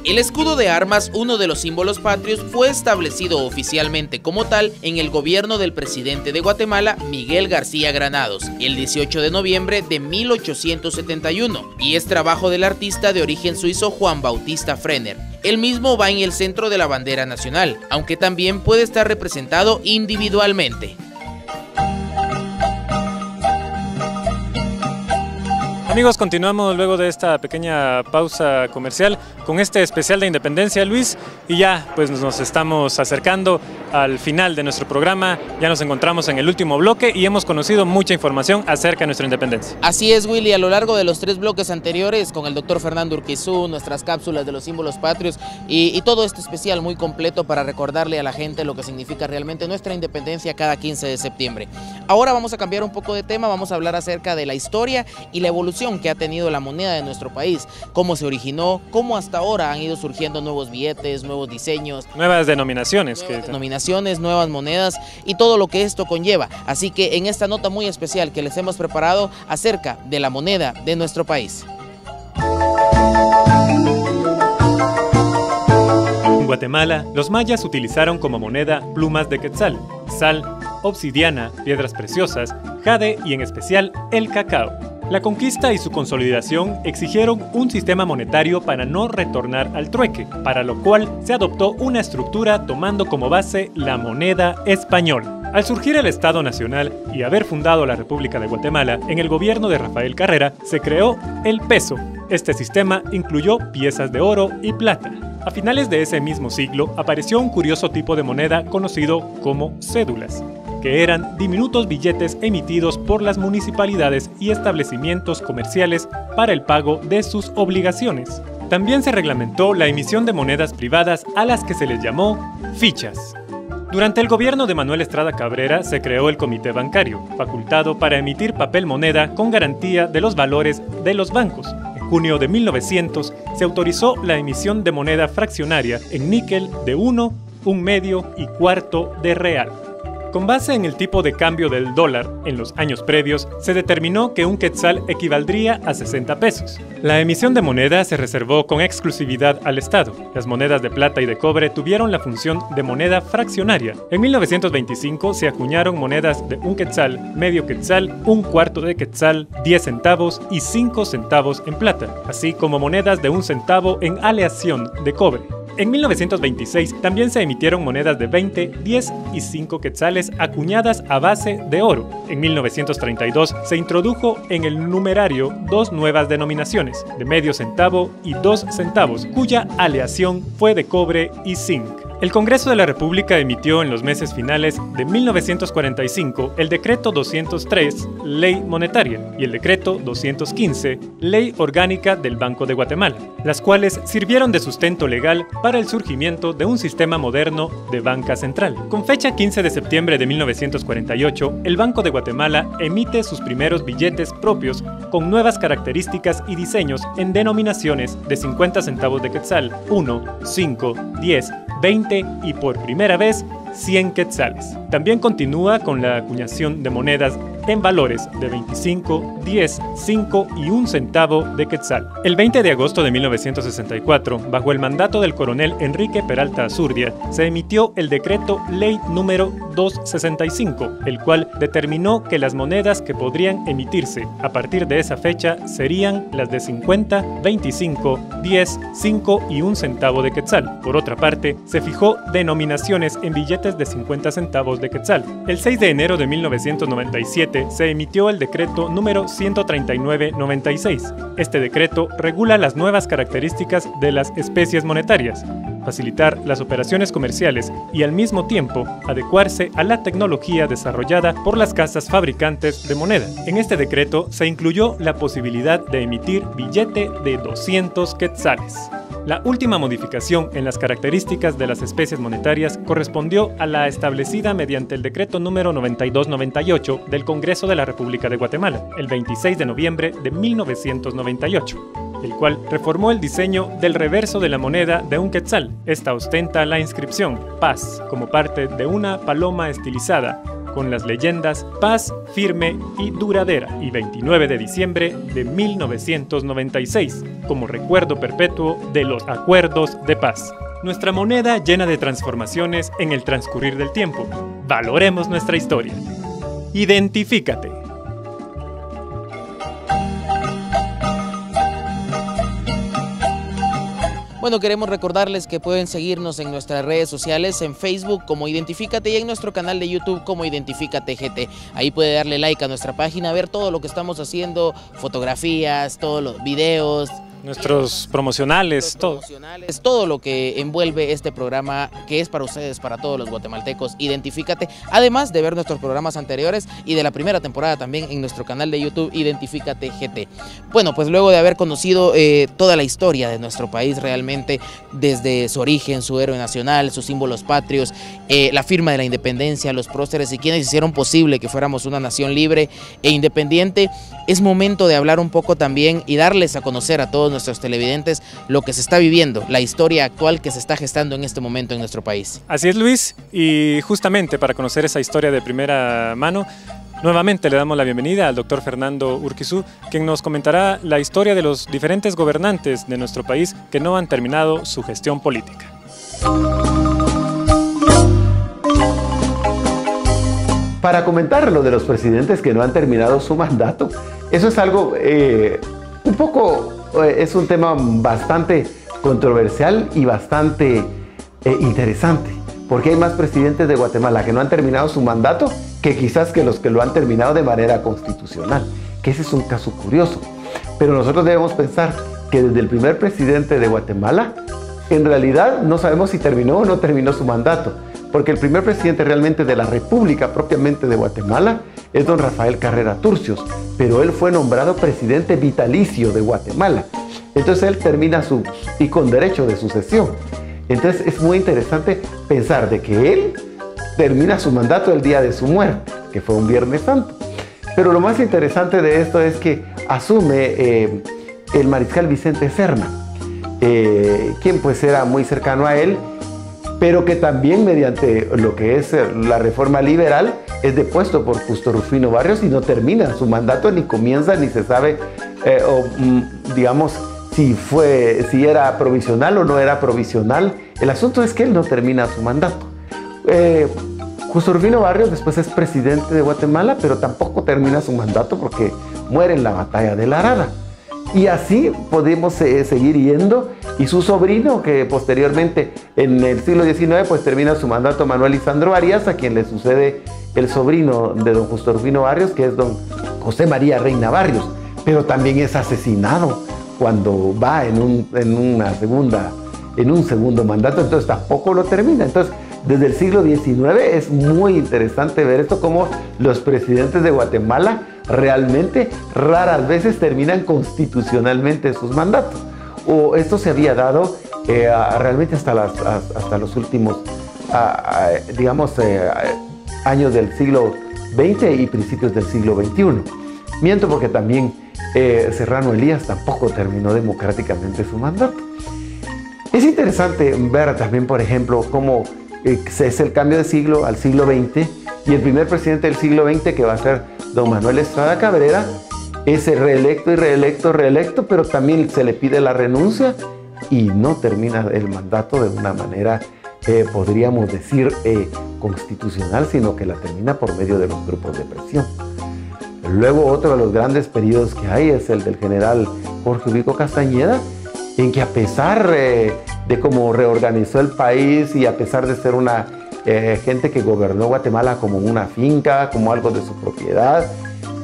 El escudo de armas, uno de los símbolos patrios, fue establecido oficialmente como tal en el gobierno del presidente de Guatemala, Miguel García Granados, el 18 de noviembre de 1871, y es trabajo del artista de origen suizo Juan Bautista Frenner. El mismo va en el centro de la bandera nacional, aunque también puede estar representado individualmente. Amigos, continuamos luego de esta pequeña pausa comercial con este especial de Independencia, Luis, y ya pues nos estamos acercando al final de nuestro programa. Ya nos encontramos en el último bloque y hemos conocido mucha información acerca de nuestra independencia. Así es, Willy, a lo largo de los 3 bloques anteriores con el doctor Fernando Urquizú, nuestras cápsulas de los símbolos patrios y todo este especial muy completo para recordarle a la gente lo que significa realmente nuestra independencia cada 15 de septiembre. Ahora vamos a cambiar un poco de tema, vamos a hablar acerca de la historia y la evolución que ha tenido la moneda de nuestro país, cómo se originó, cómo hasta ahora han ido surgiendo nuevos billetes, nuevos diseños, nuevas denominaciones, nuevas monedas y todo lo que esto conlleva. Así que en esta nota muy especial que les hemos preparado acerca de la moneda de nuestro país. En Guatemala, los mayas utilizaron como moneda plumas de quetzal, sal, obsidiana, piedras preciosas, jade y en especial el cacao. La conquista y su consolidación exigieron un sistema monetario para no retornar al trueque, para lo cual se adoptó una estructura tomando como base la moneda española. Al surgir el Estado Nacional y haber fundado la República de Guatemala, en el gobierno de Rafael Carrera se creó el peso. Este sistema incluyó piezas de oro y plata. A finales de ese mismo siglo apareció un curioso tipo de moneda conocido como cédulas, que eran diminutos billetes emitidos por las municipalidades y establecimientos comerciales para el pago de sus obligaciones. También se reglamentó la emisión de monedas privadas a las que se les llamó fichas. Durante el gobierno de Manuel Estrada Cabrera se creó el Comité Bancario, facultado para emitir papel moneda con garantía de los valores de los bancos. En junio de 1900 se autorizó la emisión de moneda fraccionaria en níquel de 1, 1 medio y cuarto de real. Con base en el tipo de cambio del dólar en los años previos, se determinó que un quetzal equivaldría a 60 pesos. La emisión de moneda se reservó con exclusividad al Estado. Las monedas de plata y de cobre tuvieron la función de moneda fraccionaria. En 1925 se acuñaron monedas de 1 quetzal, medio quetzal, 1 cuarto de quetzal, 10 centavos y 5 centavos en plata, así como monedas de 1 centavo en aleación de cobre. En 1926 también se emitieron monedas de 20, 10 y 5 quetzales acuñadas a base de oro. En 1932 se introdujo en el numerario 2 nuevas denominaciones, de medio centavo y 2 centavos, cuya aleación fue de cobre y zinc. El Congreso de la República emitió en los meses finales de 1945 el Decreto 203, Ley Monetaria, y el Decreto 215, Ley Orgánica del Banco de Guatemala, las cuales sirvieron de sustento legal para el surgimiento de un sistema moderno de banca central. Con fecha 15 de septiembre de 1948, el Banco de Guatemala emite sus primeros billetes propios con nuevas características y diseños en denominaciones de 50 centavos de quetzal, 1, 5, 10, 20 y por primera vez 100 quetzales. También continúa con la acuñación de monedas en valores de 25, 10, 5 y 1 centavo de quetzal. El 20 de agosto de 1964, bajo el mandato del coronel Enrique Peralta Azurdia, se emitió el decreto Ley número 265, el cual determinó que las monedas que podrían emitirse a partir de esa fecha serían las de 50, 25, 10, 5 y 1 centavo de quetzal. Por otra parte, se fijó denominaciones en billetes de 50 centavos de quetzal. El 6 de enero de 1997 se emitió el decreto número 139/96. Este decreto regula las nuevas características de las especies monetarias, facilitar las operaciones comerciales y al mismo tiempo adecuarse a la tecnología desarrollada por las casas fabricantes de moneda. En este decreto se incluyó la posibilidad de emitir billete de 200 quetzales. La última modificación en las características de las especies monetarias correspondió a la establecida mediante el decreto número 9298 del Congreso de la República de Guatemala, el 26 de noviembre de 1998, el cual reformó el diseño del reverso de la moneda de un quetzal. Esta ostenta la inscripción Paz como parte de una paloma estilizada, con las leyendas Paz, Firme y Duradera, y 29 de diciembre de 1996, como recuerdo perpetuo de los acuerdos de paz. Nuestra moneda llena de transformaciones en el transcurrir del tiempo. Valoremos nuestra historia. Identifícate. Bueno, queremos recordarles que pueden seguirnos en nuestras redes sociales, en Facebook como Identifícate y en nuestro canal de YouTube como Identifícate GT. Ahí puede darle like a nuestra página, ver todo lo que estamos haciendo, fotografías, todos los videos, Nuestros promocionales, todo lo que envuelve este programa que es para ustedes, para todos los guatemaltecos. Identifícate, además de ver nuestros programas anteriores y de la primera temporada también en nuestro canal de YouTube Identifícate GT. Bueno, pues luego de haber conocido toda la historia de nuestro país realmente, desde su origen, su héroe nacional, sus símbolos patrios, la firma de la independencia, los próceres y quienes hicieron posible que fuéramos una nación libre e independiente, es momento de hablar un poco también y darles a conocer a todos nuestros televidentes lo que se está viviendo, la historia actual que se está gestando en este momento en nuestro país. Así es, Luis, y justamente para conocer esa historia de primera mano, nuevamente le damos la bienvenida al doctor Fernando Urquizú, quien nos comentará la historia de los diferentes gobernantes de nuestro país que no han terminado su gestión política. Para comentar lo de los presidentes que no han terminado su mandato, eso es algo es un tema bastante controversial y bastante interesante, porque hay más presidentes de Guatemala que no han terminado su mandato que quizás que los que lo han terminado de manera constitucional, que ese es un caso curioso. Pero nosotros debemos pensar que desde el primer presidente de Guatemala, en realidad no sabemos si terminó o no terminó su mandato, porque el primer presidente realmente de la República propiamente de Guatemala es don Rafael Carrera Turcios, pero él fue nombrado presidente vitalicio de Guatemala. Entonces él termina y con derecho de sucesión. Entonces es muy interesante pensar de que él termina su mandato el día de su muerte, que fue un Viernes Santo. Pero lo más interesante de esto es que asume el mariscal Vicente Serna, quien pues era muy cercano a él, pero que también mediante lo que es la reforma liberal es depuesto por Justo Rufino Barrios y no termina su mandato, ni comienza, ni se sabe, digamos, si era provisional o no era provisional. El asunto es que él no termina su mandato. Justo Rufino Barrios después es presidente de Guatemala, pero tampoco termina su mandato porque muere en la batalla de La Arada. Y así podemos seguir yendo. Y su sobrino, que posteriormente en el siglo XIX pues termina su mandato, Manuel Lisandro Arias, a quien le sucede el sobrino de don Justo Rufino Barrios, que es don José María Reina Barrios, pero también es asesinado cuando va en un segundo mandato, entonces tampoco lo termina. Entonces, desde el siglo XIX es muy interesante ver esto, cómo los presidentes de Guatemala realmente raras veces terminan constitucionalmente sus mandatos. O esto se había dado realmente hasta los últimos, años del siglo XX y principios del siglo XXI. Miento porque también Serrano Elías tampoco terminó democráticamente su mandato. Es interesante ver también, por ejemplo, cómo es el cambio de siglo al siglo XX y el primer presidente del siglo XX, que va a ser don Manuel Estrada Cabrera, es reelecto y reelecto, pero también se le pide la renuncia y no termina el mandato de una manera, podríamos decir, constitucional, sino que la termina por medio de los grupos de presión. Luego otro de los grandes periodos que hay es el del general Jorge Ubico Castañeda, en que a pesar de cómo reorganizó el país y a pesar de ser una gente que gobernó Guatemala como una finca, como algo de su propiedad,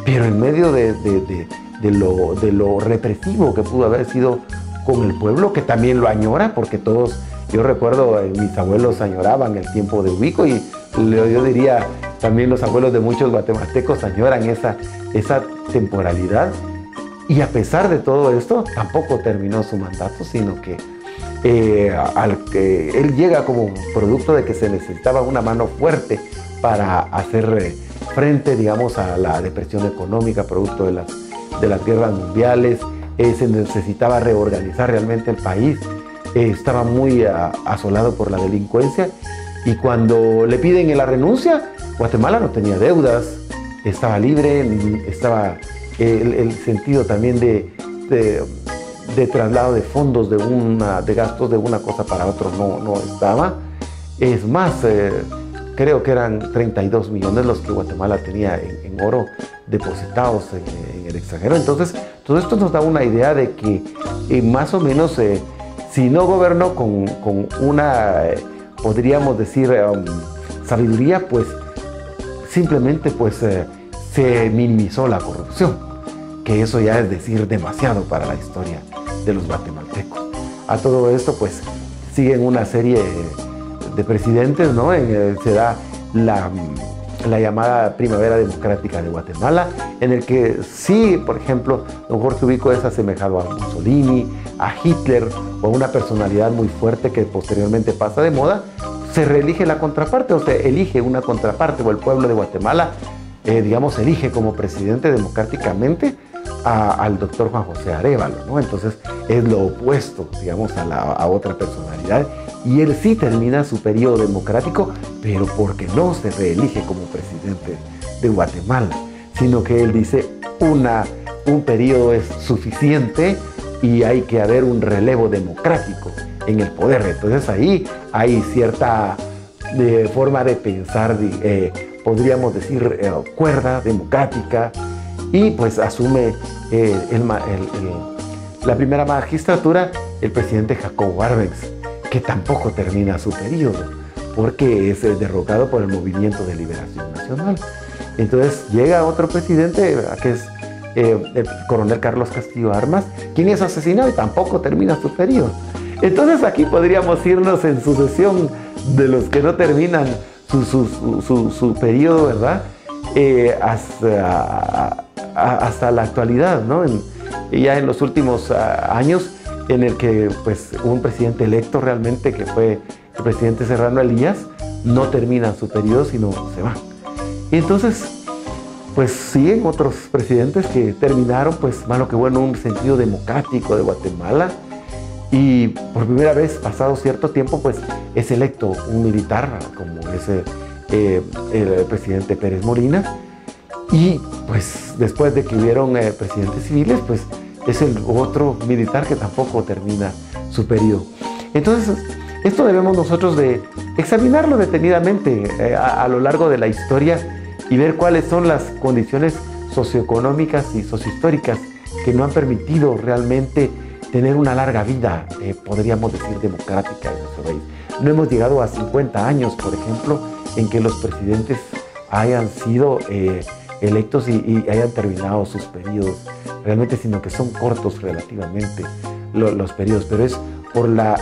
pero en medio de lo represivo que pudo haber sido con el pueblo, que también lo añora, porque todos, yo recuerdo, mis abuelos añoraban el tiempo de Ubico y yo diría también los abuelos de muchos guatemaltecos añoran esa temporalidad. Y a pesar de todo esto, tampoco terminó su mandato, sino que él llega como producto de que se necesitaba una mano fuerte para hacer frente, digamos, a la depresión económica producto de las guerras mundiales. Se necesitaba reorganizar realmente el país. Estaba muy asolado por la delincuencia y cuando le piden la renuncia, Guatemala no tenía deudas, estaba libre, estaba el sentido también de traslado de fondos, de gastos de una cosa para otra no estaba. Es más, creo que eran 32 millones los que Guatemala tenía en oro depositados en el extranjero. Entonces, todo esto nos da una idea de que más o menos, si no gobernó con una, podríamos decir, sabiduría, pues simplemente pues, se minimizó la corrupción, que eso ya es decir demasiado para la historia de los guatemaltecos. A todo esto pues siguen una serie de presidentes, ¿no? Se da la llamada Primavera Democrática de Guatemala, en el que sí, por ejemplo, don Jorge Ubico es asemejado a Mussolini, a Hitler o a una personalidad muy fuerte que posteriormente pasa de moda. Se reelige la contraparte, o se elige una contraparte, o el pueblo de Guatemala, digamos, elige como presidente democráticamente al doctor Juan José Arévalo, ¿no? Entonces es lo opuesto, digamos, a otra personalidad, y él sí termina su periodo democrático, pero porque no se reelige como presidente de Guatemala, sino que él dice un periodo es suficiente y hay que haber un relevo democrático en el poder. Entonces ahí hay cierta forma de pensar, podríamos decir, cuerda democrática, y pues asume la primera magistratura el presidente Jacobo Arbenz, que tampoco termina su periodo, porque es derrocado por el Movimiento de Liberación Nacional. Entonces llega otro presidente, que es el coronel Carlos Castillo Armas, quien es asesinado y tampoco termina su periodo. Entonces aquí podríamos irnos en sucesión de los que no terminan su periodo, ¿verdad? Hasta la actualidad, ¿no? Ya en los últimos años, en el que pues un presidente electo realmente, que fue el presidente Serrano Elías, no termina su periodo, sino se va. Y entonces, pues siguen otros presidentes que terminaron, pues malo que bueno, un sentido democrático de Guatemala, y por primera vez, pasado cierto tiempo, pues es electo un militar, como es el presidente Pérez Molina, y pues después de que hubieron presidentes civiles, pues es el otro militar que tampoco termina su periodo. Entonces, esto debemos nosotros de examinarlo detenidamente a lo largo de la historia y ver cuáles son las condiciones socioeconómicas y sociohistóricas que no han permitido realmente tener una larga vida, podríamos decir, democrática en nuestro país. No hemos llegado a 50 años, por ejemplo, en que los presidentes hayan sido electos y hayan terminado sus periodos realmente, sino que son cortos relativamente los periodos, pero es por la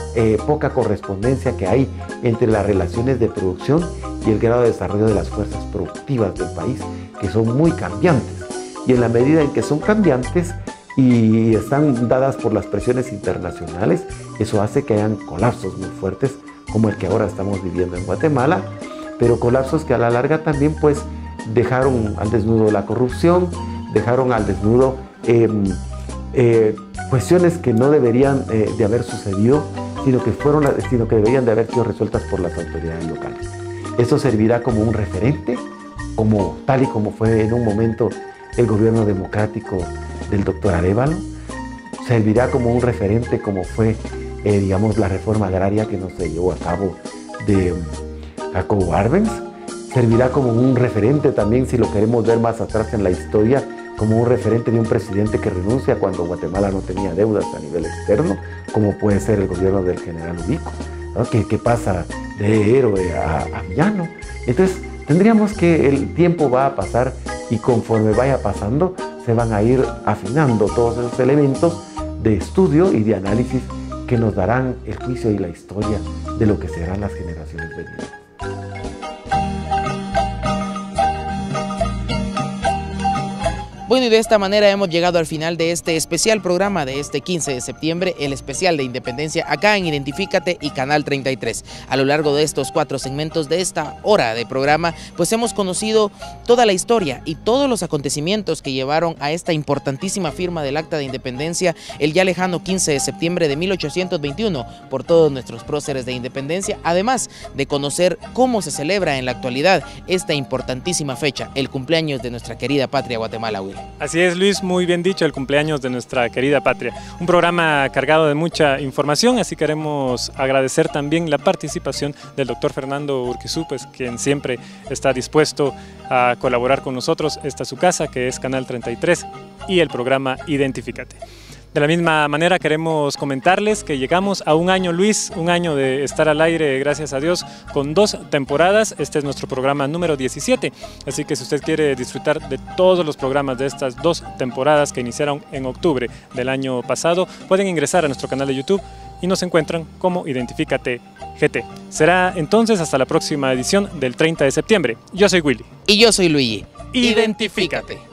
poca correspondencia que hay entre las relaciones de producción y el grado de desarrollo de las fuerzas productivas del país, que son muy cambiantes. Y en la medida en que son cambiantes y están dadas por las presiones internacionales, eso hace que hayan colapsos muy fuertes, como el que ahora estamos viviendo en Guatemala, pero colapsos que a la larga también pues dejaron al desnudo la corrupción, dejaron al desnudo cuestiones que no deberían de haber sucedido, sino que deberían de haber sido resueltas por las autoridades locales. Esto servirá como un referente, tal y como fue en un momento el gobierno democrático del doctor Arévalo, servirá como un referente como fue, digamos, la reforma agraria que no se llevó a cabo de Jacobo Arbenz, servirá como un referente también, si lo queremos ver más atrás en la historia, como un referente de un presidente que renuncia cuando Guatemala no tenía deudas a nivel externo, como puede ser el gobierno del general Ubico, ¿no? que pasa de héroe a villano. Entonces tendríamos que el tiempo va a pasar y conforme vaya pasando se van a ir afinando todos esos elementos de estudio y de análisis que nos darán el juicio y la historia de lo que serán las generaciones venideras. Bueno, y de esta manera hemos llegado al final de este especial programa de este 15 de septiembre, el especial de Independencia acá en Identifícate y Canal 33. A lo largo de estos 4 segmentos de esta hora de programa, pues hemos conocido toda la historia y todos los acontecimientos que llevaron a esta importantísima firma del Acta de Independencia el ya lejano 15 de septiembre de 1821 por todos nuestros próceres de independencia, además de conocer cómo se celebra en la actualidad esta importantísima fecha, el cumpleaños de nuestra querida patria Guatemala, Will. Así es, Luis, muy bien dicho, el cumpleaños de nuestra querida patria. Un programa cargado de mucha información, así queremos agradecer también la participación del doctor Fernando Urquizú, pues, quien siempre está dispuesto a colaborar con nosotros. Esta es su casa, que es Canal 33, y el programa Identifícate. De la misma manera queremos comentarles que llegamos a un año, Luis, un año de estar al aire, gracias a Dios, con 2 temporadas. Este es nuestro programa número 17, así que si usted quiere disfrutar de todos los programas de estas 2 temporadas que iniciaron en octubre del año pasado, pueden ingresar a nuestro canal de YouTube y nos encuentran como Identifícate GT. Será entonces hasta la próxima edición del 30 de septiembre. Yo soy Willy. Y yo soy Luigi. Identifícate.